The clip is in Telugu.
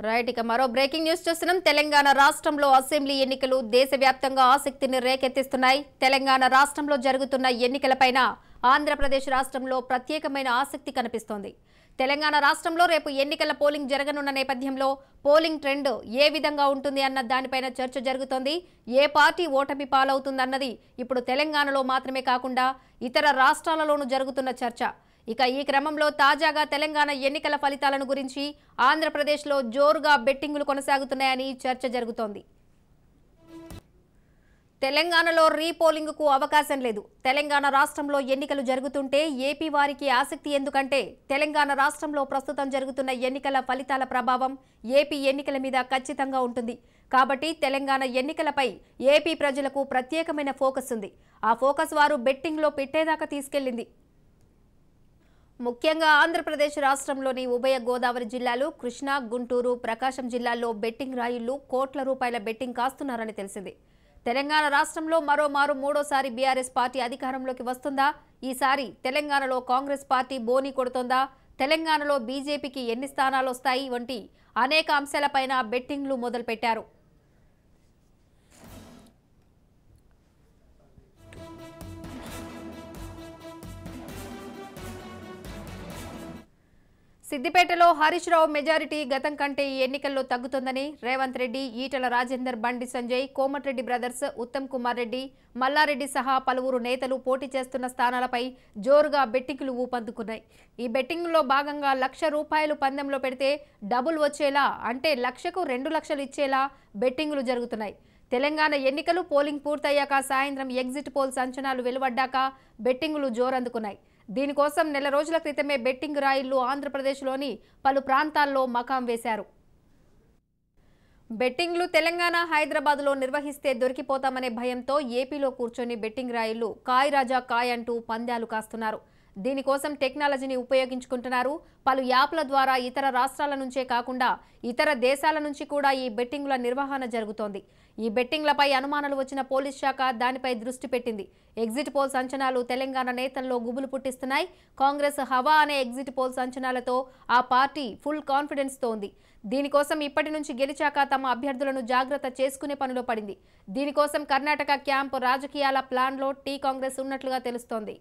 రైట్ ఇక మరో బ్రేకింగ్ న్యూస్ చూస్తున్నాం. తెలంగాణ రాష్ట్రంలో అసెంబ్లీ ఎన్నికలు దేశవ్యాప్తంగా ఆసక్తిని రేకెత్తిస్తున్నాయి. తెలంగాణ రాష్ట్రంలో జరుగుతున్న ఎన్నికలపైన ఆంధ్రప్రదేశ్ రాష్ట్రంలో ప్రత్యేకమైన ఆసక్తి కనిపిస్తోంది. తెలంగాణ రాష్ట్రంలో రేపు ఎన్నికల పోలింగ్ జరగనున్న నేపథ్యంలో పోలింగ్ ట్రెండ్ ఏ విధంగా ఉంటుంది అన్న దానిపైన చర్చ జరుగుతోంది. ఏ పార్టీ ఓటమి పాలవుతుందన్నది ఇప్పుడు తెలంగాణలో మాత్రమే కాకుండా ఇతర రాష్ట్రాలలోనూ జరుగుతున్న చర్చ. ఇక ఈ క్రమంలో తాజాగా తెలంగాణ ఎన్నికల ఫలితాలను గురించి ఆంధ్రప్రదేశ్లో జోరుగా బెట్టింగులు కొనసాగుతున్నాయని చర్చ జరుగుతోంది. తెలంగాణలో రీపోలింగ్కు అవకాశం లేదు. తెలంగాణ రాష్ట్రంలో ఎన్నికలు జరుగుతుంటే ఏపీ వారికి ఆసక్తి ఎందుకంటే తెలంగాణ రాష్ట్రంలో ప్రస్తుతం జరుగుతున్న ఎన్నికల ఫలితాల ప్రభావం ఏపీ ఎన్నికల మీద ఖచ్చితంగా ఉంటుంది. కాబట్టి తెలంగాణ ఎన్నికలపై ఏపీ ప్రజలకు ప్రత్యేకమైన ఫోకస్ ఉంది. ఆ ఫోకస్ వారు బెట్టింగ్లో పెట్టేదాకా తీసుకెళ్లింది. ముఖ్యంగా ఆంధ్రప్రదేశ్ రాష్ట్రంలోని ఉభయ గోదావరి జిల్లాలు కృష్ణా, గుంటూరు, ప్రకాశం జిల్లాల్లో బెట్టింగ్ రాయుళ్లు కోట్ల రూపాయల బెట్టింగ్ కాస్తున్నారని తెలిసింది. తెలంగాణ రాష్ట్రంలో మరోమారు మూడోసారి బీఆర్ఎస్ పార్టీ అధికారంలోకి వస్తుందా? ఈసారి తెలంగాణలో కాంగ్రెస్ పార్టీ బోని కొడుతోందా? తెలంగాణలో బీజేపీకి ఎన్ని స్థానాలు వస్తాయి వంటి అనేక అంశాలపైన బెట్టింగ్లు మొదలుపెట్టారు. సిద్దిపేటలో హరీష్ రావు మెజారిటీ గతం కంటే ఈ ఎన్నికల్లో తగ్గుతుందని రేవంత్ రెడ్డి, ఈటల రాజేందర్, బండి సంజయ్, కోమటిరెడ్డి బ్రదర్స్, ఉత్తమ్ కుమార్ రెడ్డి, మల్లారెడ్డి సహా పలువురు నేతలు పోటీ చేస్తున్న స్థానాలపై జోరుగా బెట్టింగులు ఊపందుకున్నాయి. ఈ బెట్టింగ్లో భాగంగా ₹1,00,000 పందెంలో పెడితే డబుల్ వచ్చేలా, అంటే 1,00,000కు 2 లక్షలు ఇచ్చేలా బెట్టింగులు జరుగుతున్నాయి. తెలంగాణ ఎన్నికలు పోలింగ్ పూర్తయ్యాక సాయంత్రం ఎగ్జిట్ పోల్స్ అంచనాలు వెలువడ్డాక బెట్టింగులు జోరందుకున్నాయి. దీనికోసం నెల రోజుల క్రితమే బెట్టింగ్ రాయిళ్లు ఆంధ్రప్రదేశ్లోని పలు ప్రాంతాల్లో మకాం వేశారు. బెట్టింగ్లు తెలంగాణ, హైదరాబాద్లో నిర్వహిస్తే దొరికిపోతామనే భయంతో ఏపీలో కూర్చొని బెట్టింగ్ రాయిళ్లు కాయ్ రాజా కాయ్ అంటూ పందాలు కాస్తున్నారు. దీనికోసం టెక్నాలజీని ఉపయోగించుకుంటున్నారు. పలు యాప్ల ద్వారా ఇతర రాష్ట్రాల నుంచే కాకుండా ఇతర దేశాల నుంచి కూడా ఈ బెట్టింగుల నిర్వహణ జరుగుతోంది. ఈ బెట్టింగ్లపై అనుమానాలు వచ్చిన పోలీస్ శాఖ దానిపై దృష్టి పెట్టింది. ఎగ్జిట్ పోల్స్ అంచనాలు తెలంగాణ నేతల్లో గుబులు పుట్టిస్తున్నాయి. కాంగ్రెస్ హవా అనే ఎగ్జిట్ పోల్స్ అంచనాలతో ఆ పార్టీ ఫుల్ కాన్ఫిడెన్స్తో ఉంది. దీనికోసం ఇప్పటి నుంచి గెలిచాక తమ అభ్యర్థులను జాగ్రత్త చేసుకునే పనిలో పడింది. దీనికోసం కర్ణాటక క్యాంప్ రాజకీయాల ప్లాన్లో టీ కాంగ్రెస్ ఉన్నట్లుగా తెలుస్తోంది.